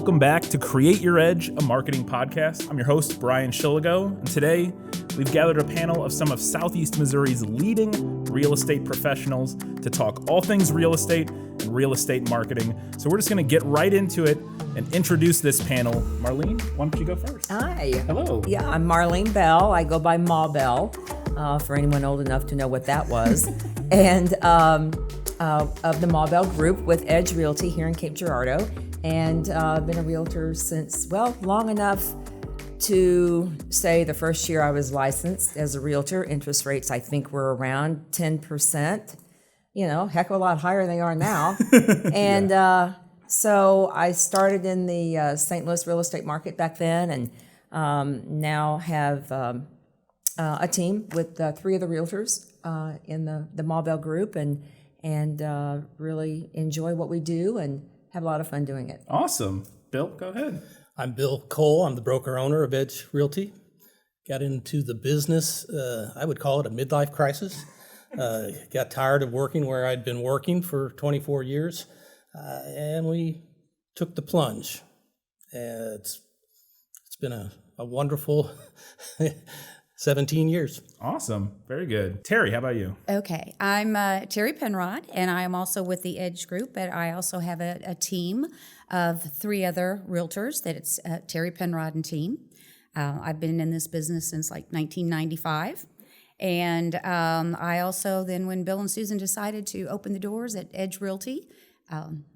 Welcome back to Create Your Edge, a marketing podcast. I'm your host, Brian Shilligo, and today we've gathered a panel of some of Southeast Missouri's leading real estate professionals to talk all things real estate and real estate marketing. So we're just going to get right into it and introduce this panel. Marlene, why don't you go first? Hi. Hello. Yeah, I'm Marlene Bell. I go by Ma Bell, for anyone old enough to know what that was. And of the Ma Bell Group with Edge Realty here in Cape Girardeau. And been a realtor since, long enough to say the first year I was licensed as a realtor. Interest rates, I think, were around 10%. You know, heck of a lot higher than they are now. And so I started in the St. Louis real estate market back then, and now have a team with three of the realtors in the Ma Bell Group, and really enjoy what we do and have a lot of fun doing it. Awesome. Bill, go ahead. I'm Bill Cole. I'm the broker owner of Edge Realty. Got into the business, I would call it a midlife crisis. Got tired of working where I'd been working for 24 years, and we took the plunge. It's been a wonderful 17 years. Awesome. Very good. Terry, how about you? Okay, I'm Terry Penrod, and I am also with the Edge Group, but I also have a team of three other realtors that it's Terry Penrod and team. I've been in this business since like 1995. And I also then, when Bill and Susan decided to open the doors at Edge Realty,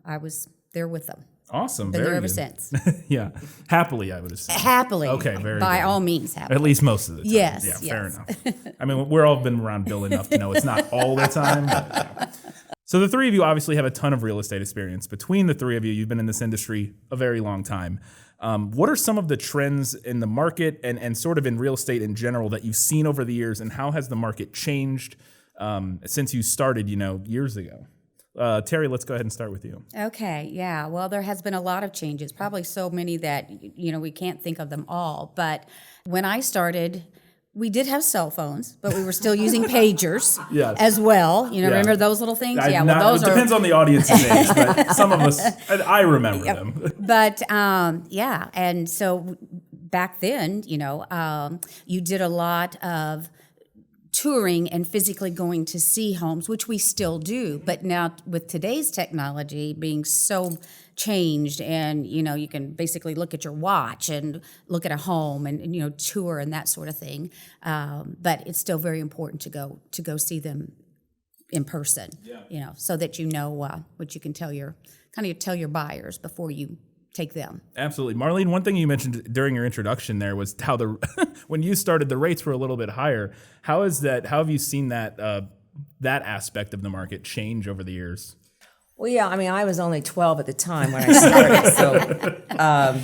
I was there with them. Awesome. Been very there ever good. since. Yeah. Happily, I would assume. Happily. Okay, very by good. all means, happily. At least most of the time. Yes, Yeah, fair yes. enough. I mean, we're all been around Bill enough to know it's not all the time. But, yeah. So the three of you obviously have a ton of real estate experience. Between the three of you, you've been in this industry a very long time. What are some of the trends in the market and sort of in real estate in general that you've seen over the years, and how has the market changed since you started, years ago? Terry, let's go ahead and start with you. Okay, yeah. Well, there has been a lot of changes, probably so many that, we can't think of them all. But when I started, we did have cell phones, but we were still using pagers as well. Remember those little things? Those depends on the audience's age, but some of us, I remember them. But, and so back then, you did a lot of touring and physically going to see homes, which we still do. But now with today's technology being so changed, and you can basically look at your watch and look at a home and tour and that sort of thing. But it's still very important to go see them in person. So that what you can tell your buyers before you take them. Absolutely. Marlene, one thing you mentioned during your introduction there was how when you started, the rates were a little bit higher. How have you seen that aspect of the market change over the years? Well, yeah, I mean, I was only 12 at the time when I started, so...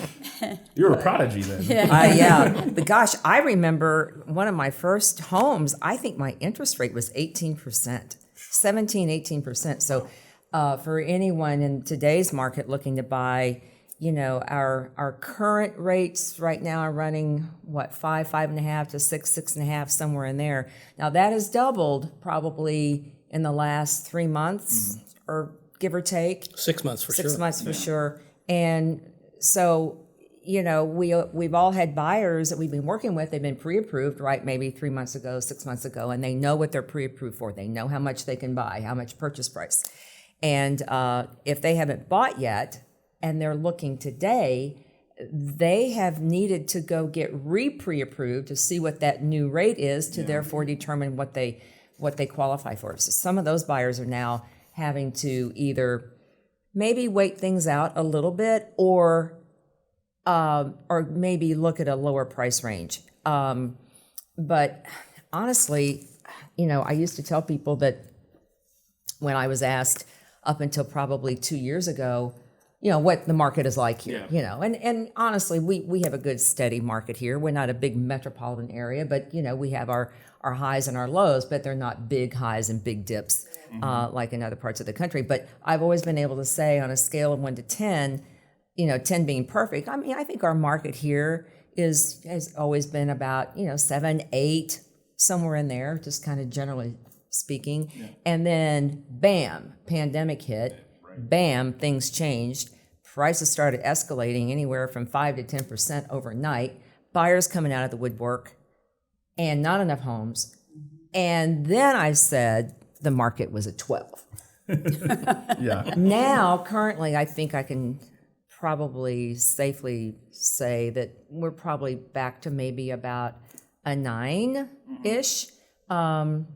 You were a prodigy then. But gosh, I remember one of my first homes, I think my interest rate was 18%, 18%. So for anyone in today's market looking to buy, our current rates right now are running, 5.5 to 6.5, somewhere in there. Now that has doubled probably in the last 3 months, or give or take. 6 months for sure. 6 months for sure. And so, we've all had buyers that we've been working with. They've been pre-approved, right? Maybe 3 months ago, 6 months ago, and they know what they're pre-approved for. They know how much they can buy, how much purchase price. And if they haven't bought yet, and they're looking today, they have needed to go get pre-approved to see what that new rate is to therefore determine what they qualify for. So some of those buyers are now having to either maybe wait things out a little bit or maybe look at a lower price range. But honestly, I used to tell people that when I was asked up until probably 2 years ago, what the market is like here, and honestly, we have a good steady market here. We're not a big metropolitan area, but, we have our highs and our lows, but they're not big highs and big dips like in other parts of the country. But I've always been able to say on a scale of 1 to 10, 10 being perfect, I mean, I think our market here has always been about, 7, 8, somewhere in there, just kind of generally speaking. And then, bam, pandemic hit. Bam, things changed. prices started escalating anywhere from 5 to 10% overnight, buyers coming out of the woodwork, and not enough homes. And then I said the market was at 12. Yeah. Now, currently, I think I can probably safely say that we're probably back to maybe about a 9-ish. And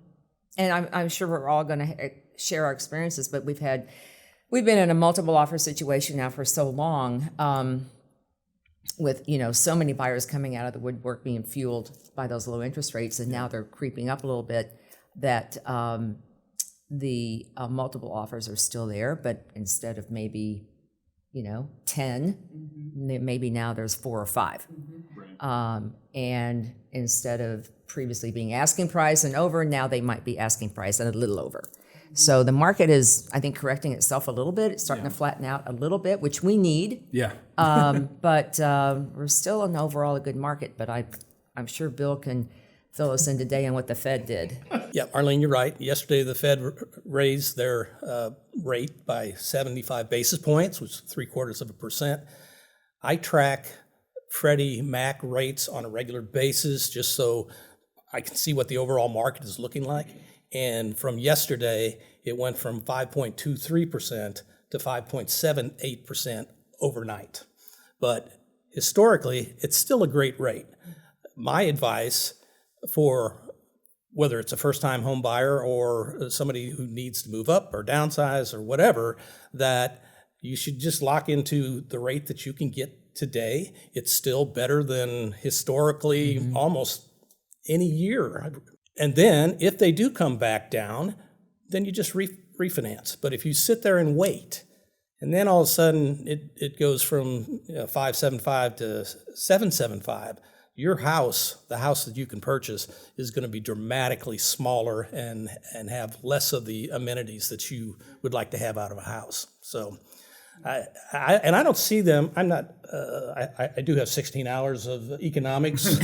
I'm sure we're all going to share our experiences, but we've been in a multiple offer situation now for so long, with so many buyers coming out of the woodwork being fueled by those low interest rates, and now they're creeping up a little bit, that the multiple offers are still there, but instead of maybe 10, maybe now there's 4 or 5. And instead of previously being asking price and over, now they might be asking price and a little over. So the market is, I think, correcting itself a little bit. It's starting to flatten out a little bit, which we need. Yeah. But we're still in overall a good market. But I'm sure Bill can fill us in today on what the Fed did. Yeah, Arlene, you're right. Yesterday, the Fed raised their rate by 75 basis points, which is 0.75%. I track Freddie Mac rates on a regular basis just so I can see what the overall market is looking like. And from yesterday, it went from 5.23% to 5.78% overnight. But historically, it's still a great rate. My advice for whether it's a first-time home buyer or somebody who needs to move up or downsize or whatever, that you should just lock into the rate that you can get today. It's still better than historically almost any year. And then if they do come back down, then you just refinance. But if you sit there and wait, and then all of a sudden it goes from 5.75 to 7.75, your house, the house that you can purchase, is going to be dramatically smaller and have less of the amenities that you would like to have out of a house. So, I don't see them. I'm not. I do have 16 hours of economics.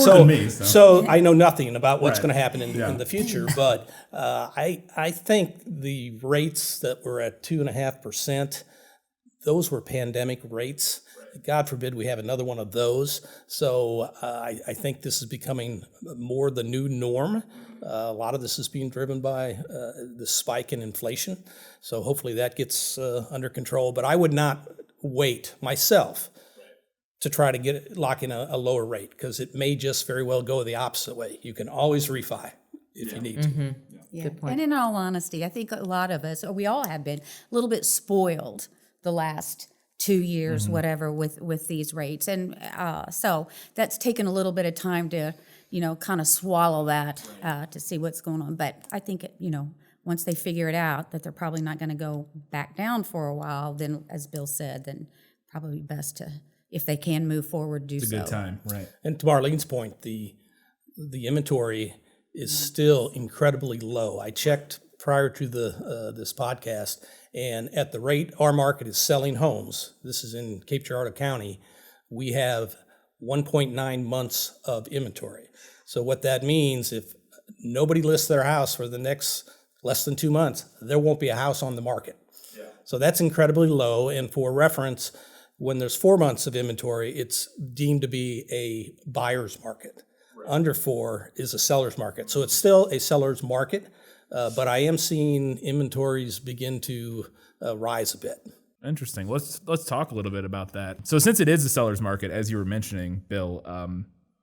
Than me, so I know nothing about what's Right. going to happen in the future. But I think the rates that were at 2.5%, those were pandemic rates. God forbid we have another one of those. So I think this is becoming more the new norm. A lot of this is being driven by the spike in inflation. So hopefully that gets under control. But I would not wait myself to try to lock in a lower rate, because it may just very well go the opposite way. You can always refi if you need to. Yeah. And in all honesty, I think a lot of us, or we all have been, a little bit spoiled the last 2 years, whatever, with these rates. And so that's taken a little bit of time to, kind of swallow that to see what's going on. But I think, once they figure it out, that they're probably not going to go back down for a while, then, as Bill said, then probably best to, if they can move forward, do so. It's a good time. Right. And to Marlene's point, the inventory is still incredibly low. I checked prior to this podcast, and at the rate our market is selling homes, this is in Cape Girardeau County, we have 1.9 months of inventory. So what that means, if nobody lists their house for the next less than 2 months, there won't be a house on the market. Yeah. So that's incredibly low. And for reference, when there's 4 months of inventory, it's deemed to be a buyer's market. Right. Under 4 is a seller's market. So it's still a seller's market, but I am seeing inventories begin to rise a bit. Interesting. Let's talk a little bit about that. So since it is a seller's market, as you were mentioning, Bill,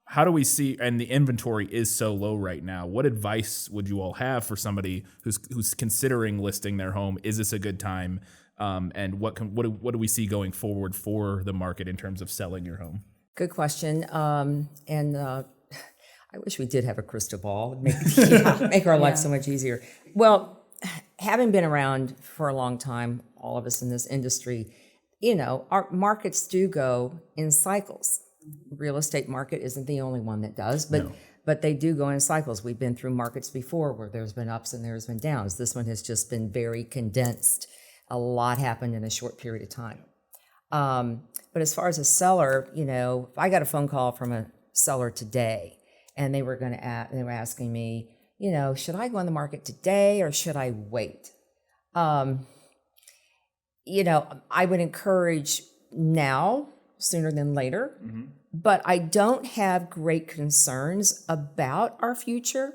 how do we see, and the inventory is so low right now, what advice would you all have for somebody who's considering listing their home? Is this a good time? And what do we see going forward for the market in terms of selling your home? Good question. I wish we did have a crystal ball. It'd make our life so much easier. Well, having been around for a long time, all of us in this industry, our markets do go in cycles. Real estate market isn't the only one that does, but they do go in cycles. We've been through markets before where there's been ups and there's been downs. This one has just been very condensed. A lot happened in a short period of time. But as far as a seller, if I got a phone call from a seller today, and they were asking me, should I go on the market today or should I wait? I would encourage now sooner than later, but I don't have great concerns about our future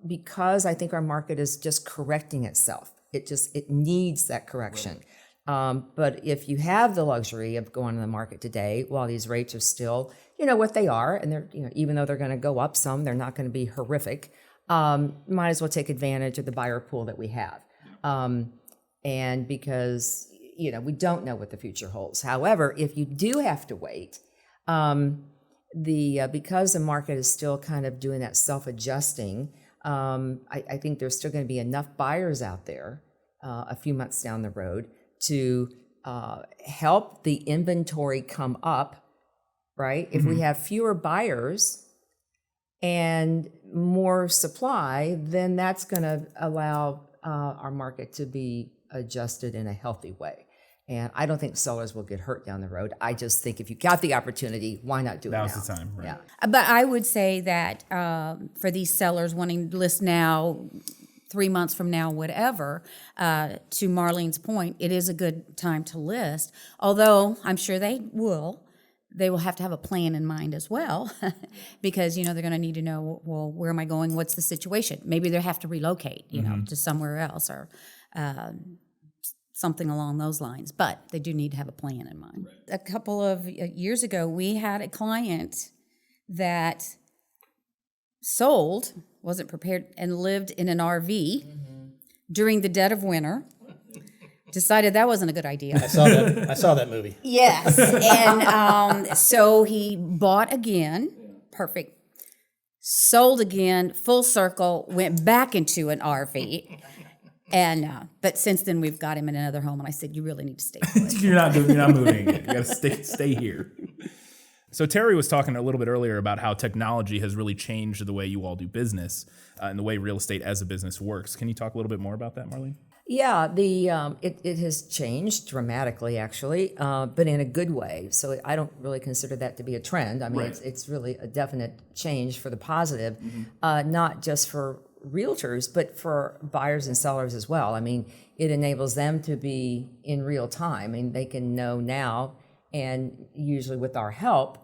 because I think our market is just correcting itself. It needs that correction. But if you have the luxury of going to the market today, while these rates are still, what they are, and they're, even though they're going to go up some, they're not going to be horrific. Might as well take advantage of the buyer pool that we have. And because, we don't know what the future holds. However, if you do have to wait, because the market is still kind of doing that self-adjusting, I think there's still going to be enough buyers out there a few months down the road to help the inventory come up, right? If we have fewer buyers and more supply, then that's going to allow our market to be adjusted in a healthy way. And I don't think sellers will get hurt down the road. I just think if you got the opportunity, why not do it now? Now's the time, right? Yeah. But I would say that for these sellers wanting to list now, 3 months from now, whatever, to Marlene's point, it is a good time to list. Although I'm sure they will have to have a plan in mind as well, because they're going to need to know, well, where am I going? What's the situation? Maybe they have to relocate, to somewhere else or something along those lines. But they do need to have a plan in mind. Right. A couple of years ago, we had a client that sold, wasn't prepared, and lived in an RV during the dead of winter. Decided that wasn't a good idea. I saw that movie. Yes, and so he bought again, perfect, sold again, full circle, went back into an RV, and but since then we've got him in another home, and I said, you really need to stay put. You're not moving. You got to stay here. So Terry was talking a little bit earlier about how technology has really changed the way you all do business and the way real estate as a business works. Can you talk a little bit more about that, Marlene? Yeah, it has changed dramatically, actually, but in a good way. So I don't really consider that to be a trend. I mean, right. It's really a definite change for the positive, not just for realtors, but for buyers and sellers as well. I mean, it enables them to be in real time. I mean, they can know now, and usually with our help,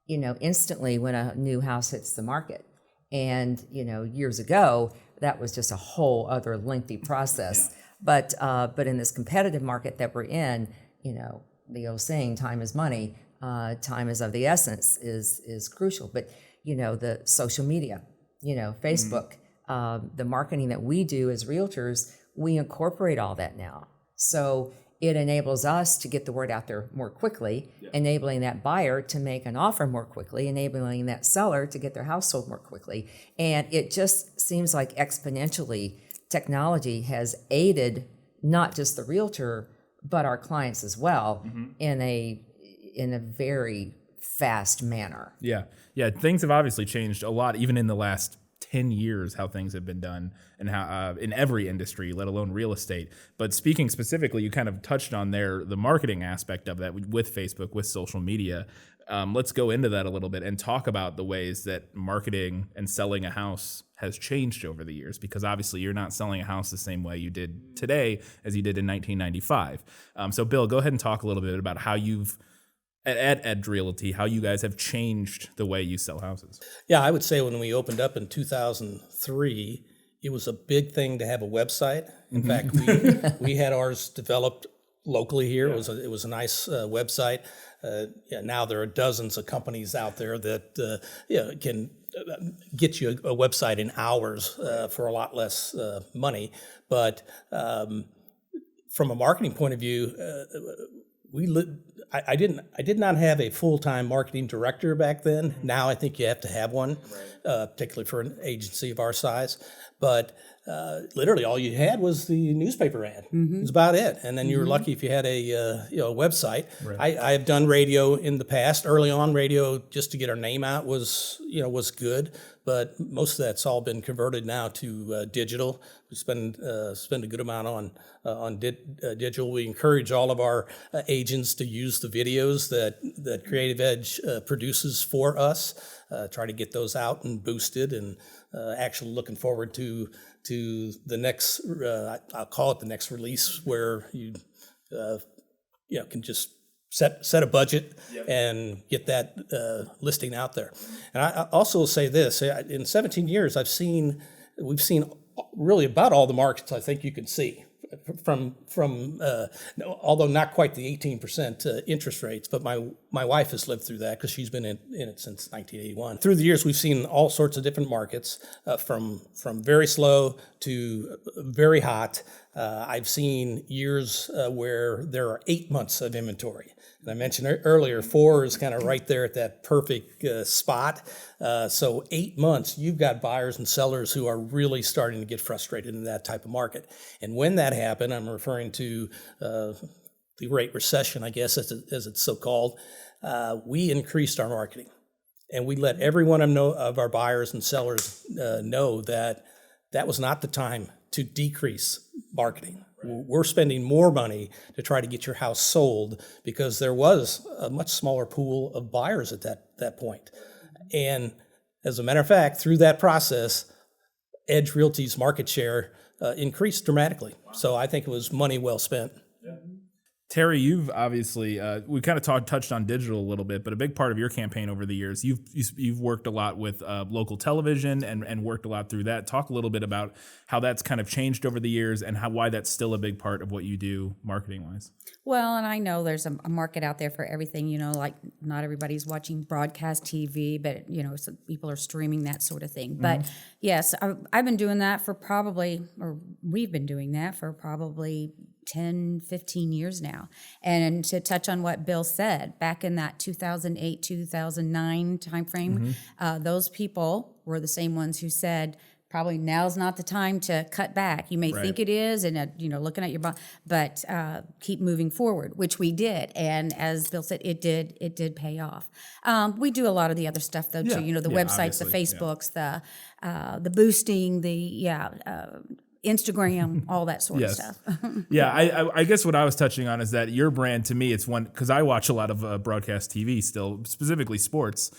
instantly when a new house hits the market. And, years ago, that was just a whole other lengthy process. Yeah. But in this competitive market that we're in, the old saying, time is money, time is of the essence is crucial. But, the social media, Facebook, the marketing that we do as realtors, we incorporate all that now. So it enables us to get the word out there more quickly, enabling that buyer to make an offer more quickly, enabling that seller to get their house sold more quickly. And it just seems like exponentially technology has aided not just the realtor, but our clients as well in a very fast manner. Yeah. Things have obviously changed a lot, even in the last 10 years, how things have been done and how in every industry, let alone real estate. But speaking specifically, you kind of touched on there, the marketing aspect of that with Facebook, with social media. Let's go into that a little bit and talk about the ways that marketing and selling a house has changed over the years, because obviously you're not selling a house the same way you did today as you did in 1995. So Bill, go ahead and talk a little bit about how you've at Edge Realty, how you guys have changed the way you sell houses. Yeah, I would say when we opened up in 2003, it was a big thing to have a website. In fact, we had ours developed locally here. Yeah. It was a nice website. Now there are dozens of companies out there that can get you a website in hours for a lot less money. But from a marketing point of view, I did not have a full-time marketing director back then. Now I think you have to have one, particularly for an agency of our size. But literally all you had was the newspaper ad. It was about it. And then you were lucky if you had a website. Right. I have done radio in the past. Early on, radio just to get our name out was good. But most of that's all been converted now to digital. We spend a good amount on digital. We encourage all of our agents to use the videos that Creative Edge produces for us. try to get those out and boosted, and actually looking forward to the next, I'll call it the next release, where you can just set a budget and get that listing out there. And I also say this: in 17 years, we've seen really about all the markets I think you can see. From although not quite the 18% interest rates, but my wife has lived through that because she's been in it since 1981. Through the years, we've seen all sorts of different markets, from very slow to very hot. I've seen years where there are 8 months of inventory. And I mentioned earlier, 4 is kind of right there at that perfect spot. So 8 months, you've got buyers and sellers who are really starting to get frustrated in that type of market. And when that happened, I'm referring to the Great Recession, I guess, as it's so called, we increased our marketing. And we let every one of our buyers and sellers know that that was not the time to decrease marketing. We're spending more money to try to get your house sold because there was a much smaller pool of buyers at that point. And as a matter of fact, through that process, Edge Realty's market share increased dramatically. So I think it was money well spent. Terry, you've obviously we kind of touched on digital a little bit, but a big part of your campaign over the years, you've worked a lot with local television and worked a lot through that. Talk a little bit about how that's kind of changed over the years and why that's still a big part of what you do marketing wise. Well, and I know there's a market out there for everything, like not everybody's watching broadcast TV, but, so people are streaming, that sort of thing. But yes, I've been doing that we've been doing that for probably 10, 15 years now. And to touch on what Bill said, back in that 2008, 2009 timeframe, those people were the same ones who said, probably now's not the time to cut back. You may think it is, and looking at your bond, but keep moving forward, which we did. And as Bill said, it did pay off. We do a lot of the other stuff though too. The websites, the Facebooks, the boosting, Instagram, all that sort of stuff. I guess what I was touching on is that your brand, to me, it's one, because I watch a lot of broadcast TV still, specifically sports,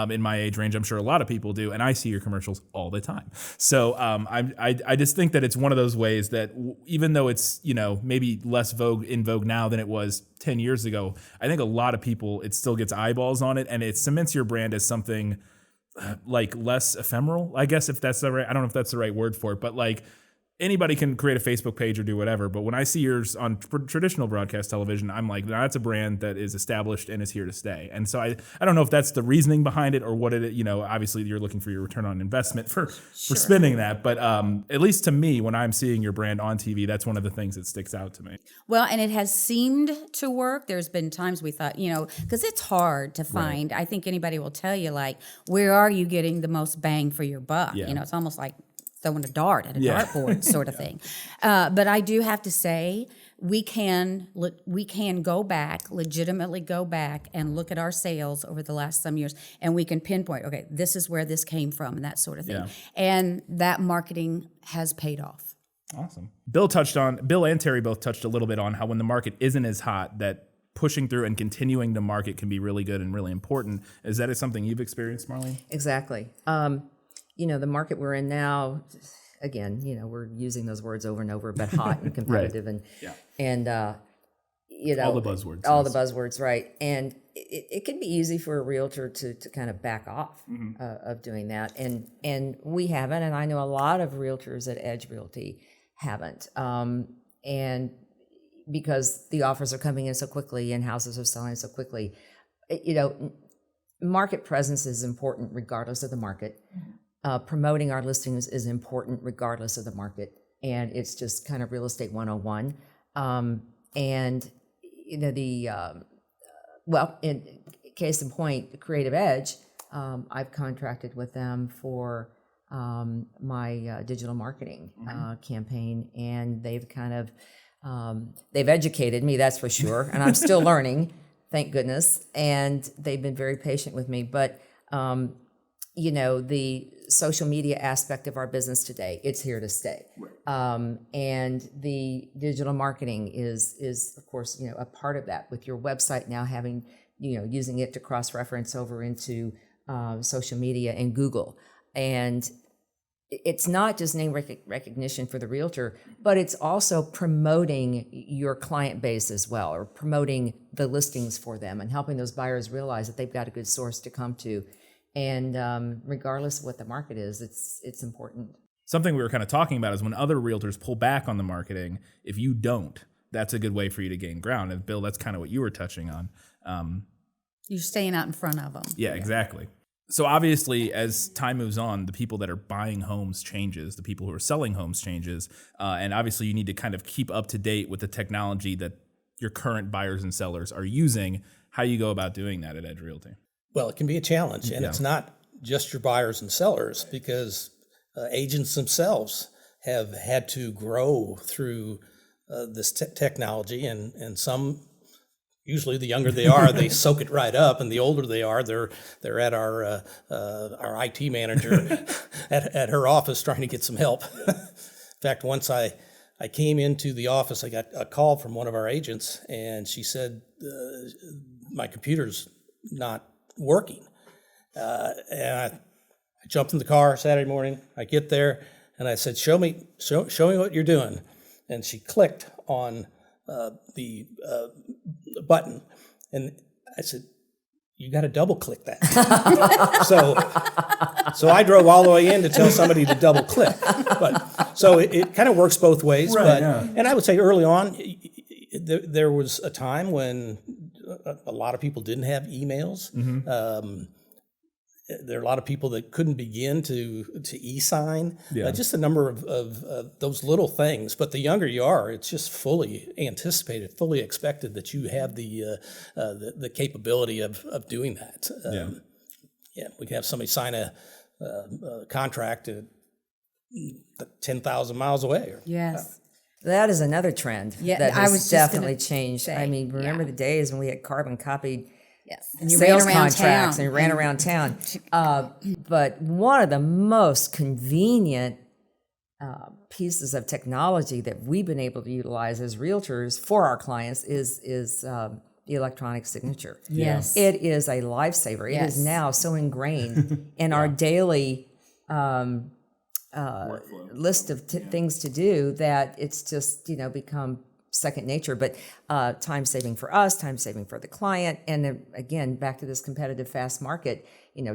in my age range. I'm sure a lot of people do, and I see your commercials all the time. So I just think that it's one of those ways that even though it's maybe less in vogue now than it was 10 years ago, I think a lot of people, it still gets eyeballs on it, and it cements your brand as something like less ephemeral, I guess, if that's the right, I don't know if that's the right word for it, but like, anybody can create a Facebook page or do whatever, but when I see yours on traditional broadcast television, I'm like, that's a brand that is established and is here to stay. And so I don't know if that's the reasoning behind it or what it, obviously you're looking for your return on investment for spending that. But at least to me, when I'm seeing your brand on TV, that's one of the things that sticks out to me. Well, and it has seemed to work. There's been times we thought, because it's hard to find. I think anybody will tell you, like, where are you getting the most bang for your buck? Yeah. It's almost like throwing a dart at a dartboard sort of thing. But I do have to say, we can legitimately go back and look at our sales over the last some years, and we can pinpoint, okay, this is where this came from and that sort of thing. Yeah. And that marketing has paid off. Awesome. Bill and Terry both touched a little bit on how when the market isn't as hot, that pushing through and continuing to market can be really good and really important. Is that something you've experienced, Marlene? Exactly. The market we're in now, again, we're using those words over and over, but hot and competitive and all the buzzwords. All the buzzwords, right. And it can be easy for a realtor to kind of back off of doing that. And we haven't, and I know a lot of realtors at Edge Realty haven't. And because the offers are coming in so quickly and houses are selling so quickly, market presence is important regardless of the market. Promoting our listings is important regardless of the market, and it's just kind of real estate 101. In case in point, Creative Edge, I've contracted with them for my digital marketing campaign, and they've kind of they've educated me, that's for sure, and I'm still learning, thank goodness, and they've been very patient with me, but the social media aspect of our business today, it's here to stay. And the digital marketing is of course, a part of that, with your website now having, using it to cross-reference over into social media and Google. And it's not just name recognition for the realtor, but it's also promoting your client base as well, or promoting the listings for them and helping those buyers realize that they've got a good source to come to. And regardless of what the market is, it's important. Something we were kind of talking about is when other realtors pull back on the marketing, if you don't, that's a good way for you to gain ground. And Bill, that's kind of what you were touching on. You're staying out in front of them. Yeah, exactly. So obviously, as time moves on, the people that are buying homes changes, the people who are selling homes changes, and obviously you need to kind of keep up to date with the technology that your current buyers and sellers are using. How do you go about doing that at Edge Realty? Well, it can be a challenge, and it's not just your buyers and sellers, because agents themselves have had to grow through this technology, and some, usually the younger they are, they soak it right up, and the older they are, they're at our IT manager at her office trying to get some help. In fact, once I came into the office, I got a call from one of our agents, and she said, my computer's not working. And I jumped in the car Saturday morning. I get there, and I said, show me what you're doing. And she clicked on the button, and I said, you got to double click that. so I drove all the way in to tell somebody to double click. But so it kind of works both ways. Right, And I would say early on, there was a time when a lot of people didn't have emails. There are a lot of people that couldn't begin to e-sign. Just a number of those little things. But the younger you are, it's just fully anticipated, fully expected that you have the capability of doing that. We can have somebody sign a contract at 10,000 miles away. Yes. That is another trend that I has was just definitely gonna changed. say, I mean, remember the days when we had carbon copied And you sales ran around contracts town. and ran around town. But one of the most convenient pieces of technology that we've been able to utilize as realtors for our clients is the electronic signature. Yes. It is a lifesaver. It is Yes. now so ingrained in our daily list of things to do that it's just, become second nature. But time saving for us, time saving for the client. And then, again, back to this competitive fast market,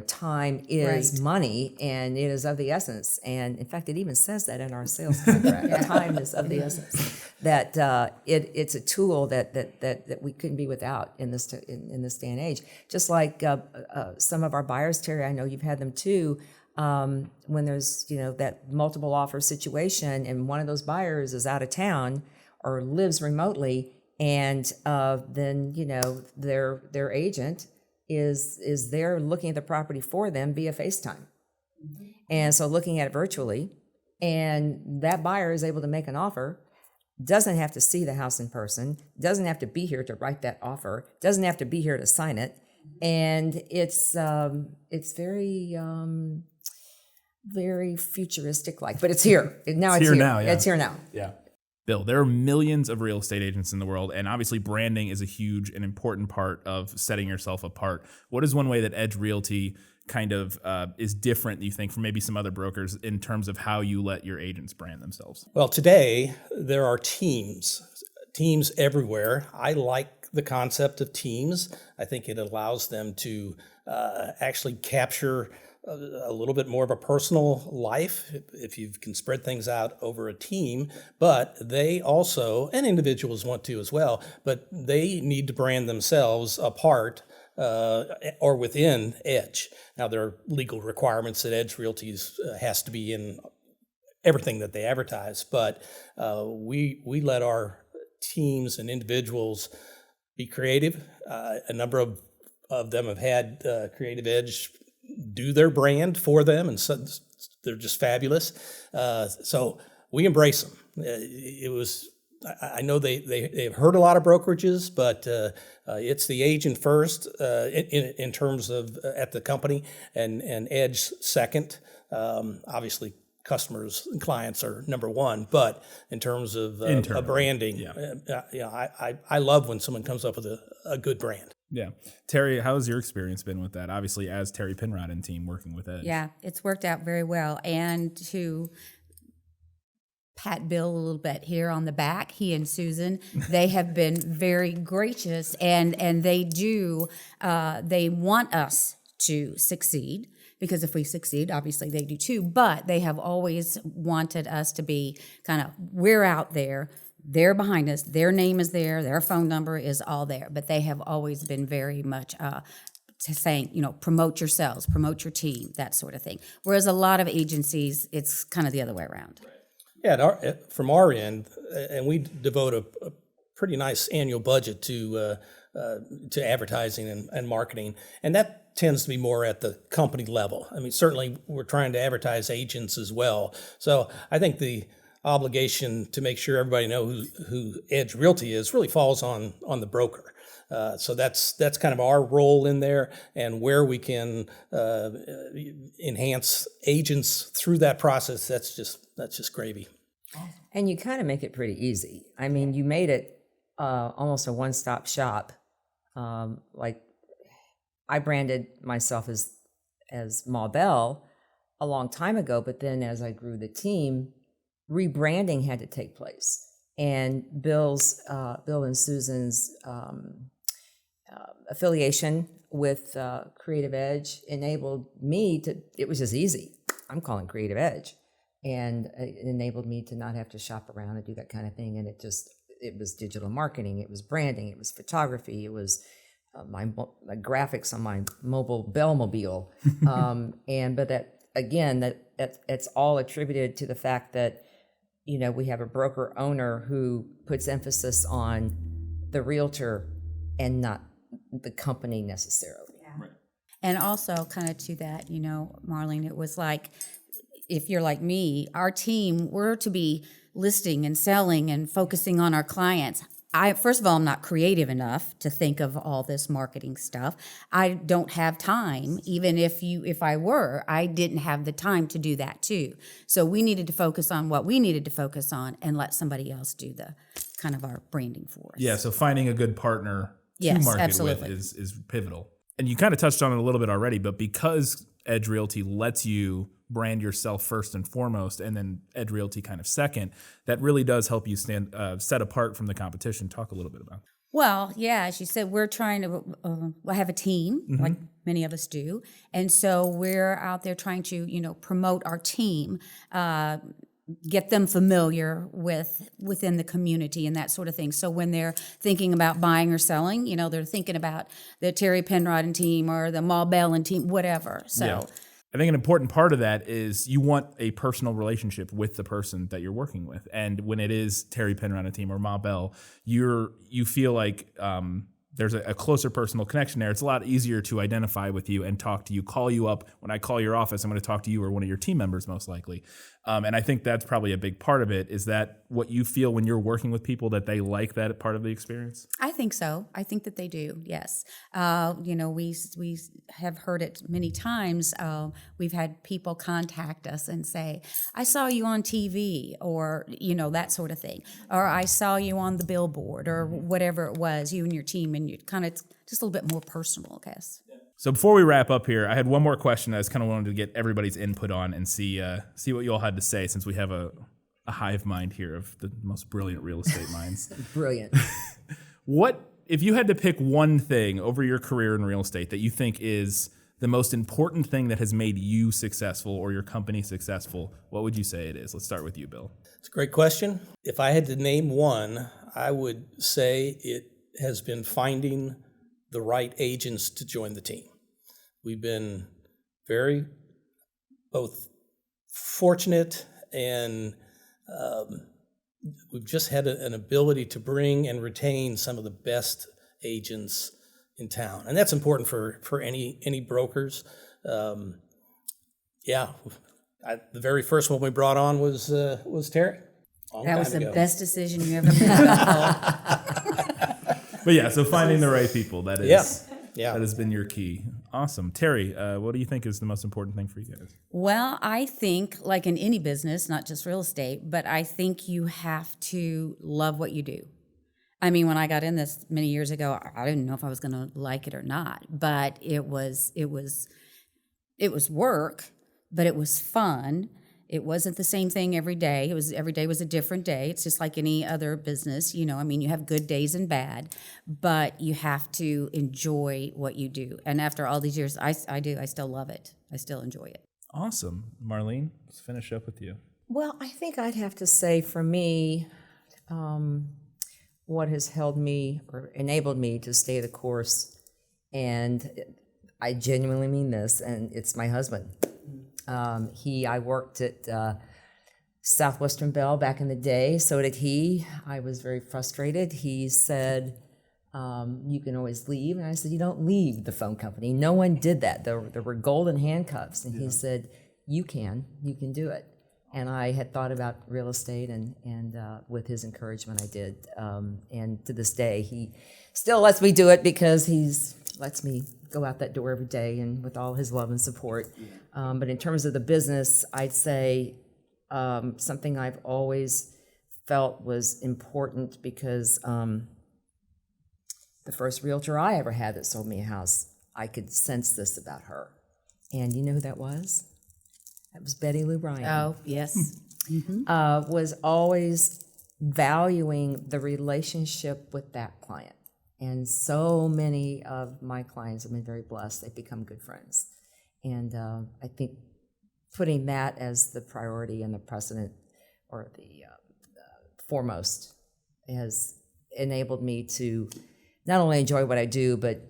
time is money, and it is of the essence. And in fact, it even says that in our sales contract. Time is of the essence. That it's a tool that we couldn't be without in this in this day and age. Just like some of our buyers, Terry, I know you've had them too. When there's that multiple offer situation, and one of those buyers is out of town or lives remotely, and then their agent is there looking at the property for them via FaceTime, and so looking at it virtually, and that buyer is able to make an offer. Doesn't have to see the house in person, doesn't have to be here to write that offer, doesn't have to be here to sign it, and it's very very futuristic like, but it's here now. It's here now, yeah. It's here now. Yeah. Bill, there are millions of real estate agents in the world, and obviously branding is a huge and important part of setting yourself apart. What is one way that Edge Realty kind of is different, you think, from maybe some other brokers in terms of how you let your agents brand themselves? Well, today there are teams everywhere. I like the concept of teams. I think it allows them to actually capture a little bit more of a personal life if you can spread things out over a team. But they also, and individuals want to as well, but they need to brand themselves apart or within Edge. Now, there are legal requirements that Edge Realty has to be in everything that they advertise, but we let our teams and individuals be creative. A number of them have had Creative Edge do their brand for them, and so they're just fabulous. So we embrace them. I know they've heard a lot of brokerages, but it's the agent first in terms of at the company, and Edge second. Obviously, customers and clients are number one, but in terms of branding, I love when someone comes up with a good brand. Yeah. Terry, how's your experience been with that? Obviously, as Terry Penrod and team working with Edge. Yeah, it's worked out very well. And to pat Bill a little bit here on the back, he and Susan, they have been very gracious, and they do, they want us to succeed, because if we succeed, obviously they do too, but they have always wanted us to be kind of, we're out there, they're behind us, their name is there, their phone number is all there, but they have always been very much to saying, promote yourselves, promote your team, that sort of thing. Whereas a lot of agencies, it's kind of the other way around. Yeah, from our end, and we devote a pretty nice annual budget to advertising and marketing, and that tends to be more at the company level. I mean, certainly we're trying to advertise agents as well. So I think the obligation to make sure everybody knows who Edge Realty is really falls on the broker. So that's kind of our role in there, and where we can enhance agents through that process. That's just gravy. And you kind of make it pretty easy. I mean, you made it almost a one-stop shop. Like I branded myself as Ma Bell a long time ago, but then as I grew the team, rebranding had to take place. And Bill and Susan's affiliation with Creative Edge enabled me to, it was just easy. I'm calling Creative Edge. And it enabled me to not have to shop around and do that kind of thing. And it was digital marketing, it was branding, it was photography, it was my graphics on my mobile Bellmobile. But that, again, it's all attributed to the fact that, we have a broker owner who puts emphasis on the realtor and not the company necessarily. Yeah. And also kind of to that, Marlene, it was like, if you're like me, our team, we're to be listing and selling and focusing on our clients. First of all, I'm not creative enough to think of all this marketing stuff. I don't have time. Even if I were, I didn't have the time to do that too. So we needed to focus on what we needed to focus on and let somebody else do the kind of our branding for us. Yeah, so finding a good partner to Yes, market absolutely. with is pivotal. And you kind of touched on it a little bit already, but because Edge Realty lets you brand yourself first and foremost, and then Edge Realty kind of second, that really does help you set apart from the competition. Talk a little bit about that. Well, yeah, as you said, we're trying to have a team, like many of us do. And so we're out there trying to, promote our team, get them familiar within the community and that sort of thing. So when they're thinking about buying or selling, they're thinking about the Terry Penrod and team or the Ma Bell and team, whatever. So. Yeah. I think an important part of that is you want a personal relationship with the person that you're working with. And when it is Terry Penrod and team or Ma Bell, you feel like there's a closer personal connection there. It's a lot easier to identify with you and talk to you, call you up. When I call your office, I'm going to talk to you or one of your team members most likely. And I think that's probably a big part of it. Is that what you feel when you're working with people, that they like that part of the experience? I think so. I think that they do, yes. We have heard it many times. We've had people contact us and say, I saw you on TV, or, that sort of thing. Or I saw you on the billboard, or whatever it was, you and your team, and you kind of just a little bit more personal, I guess. So before we wrap up here, I had one more question I just kind of wanted to get everybody's input on and see what you all had to say, since we have a hive mind here of the most brilliant real estate minds. Brilliant. If you had to pick one thing over your career in real estate that you think is the most important thing that has made you successful or your company successful, what would you say it is? Let's start with you, Bill. It's a great question. If I had to name one, I would say it has been finding the right agents to join the team. We've been very both fortunate and we've just had an ability to bring and retain some of the best agents in town, and that's important for any brokers. The very first one we brought on was Terry. That was the best decision you ever made. But yeah, so finding the right people, that is Yeah. that has been your key. Awesome. Terry, what do you think is the most important thing for you guys? Well, I think, like in any business, not just real estate, but I think you have to love what you do. I mean, when I got in this many years ago, I didn't know if I was going to like it or not, but it was work, but it was fun. It wasn't the same thing every day. Every day was a different day. It's just like any other business, you know. I mean, you have good days and bad, but you have to enjoy what you do. And after all these years, I do. I still love it. I still enjoy it. Awesome. Marlene, let's finish up with you. Well, I think I'd have to say for me, what has held me or enabled me to stay the course, and I genuinely mean this, and it's my husband. I worked at Southwestern Bell back in the day, so did he. I was very frustrated. He said, you can always leave. And I said, you don't leave the phone company. No one did that. There were golden handcuffs. And he said, you can do it. And I had thought about real estate, and with his encouragement, I did. And to this day, he still lets me do it because lets me go out that door every day, and with all his love and support. But in terms of the business, I'd say something I've always felt was important, because the first realtor I ever had that sold me a house, I could sense this about her. And you know who that was? That was Betty Lou Bryan. Oh, yes. Was always valuing the relationship with that client. And so many of my clients have been very blessed. They've become good friends. And I think putting that as the priority and the precedent, or the foremost, has enabled me to not only enjoy what I do, but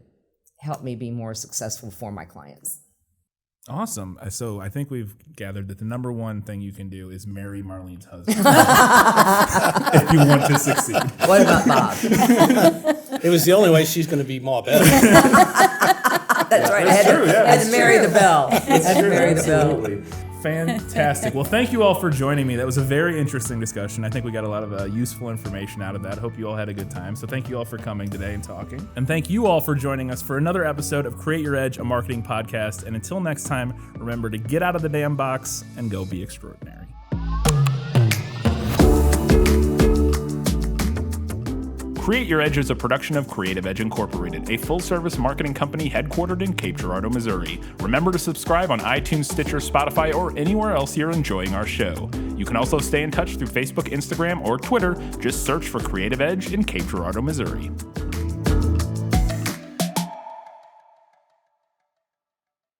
help me be more successful for my clients. Awesome. So I think we've gathered that the number one thing you can do is marry Marlene's husband if you want to succeed. What about Bob? It was the only way she's going to be Ma Bell. That's right. I had to marry the bell. I had to marry the bell. Absolutely. Fantastic. Well, thank you all for joining me. That was a very interesting discussion. I think we got a lot of useful information out of that. Hope you all had a good time. So thank you all for coming today and talking. And thank you all for joining us for another episode of Create Your Edge, a marketing podcast. And until next time, remember to get out of the damn box and go be extraordinary. Create Your Edge is a production of Creative Edge Incorporated, a full-service marketing company headquartered in Cape Girardeau, Missouri. Remember to subscribe on iTunes, Stitcher, Spotify, or anywhere else you're enjoying our show. You can also stay in touch through Facebook, Instagram, or Twitter. Just search for Creative Edge in Cape Girardeau, Missouri.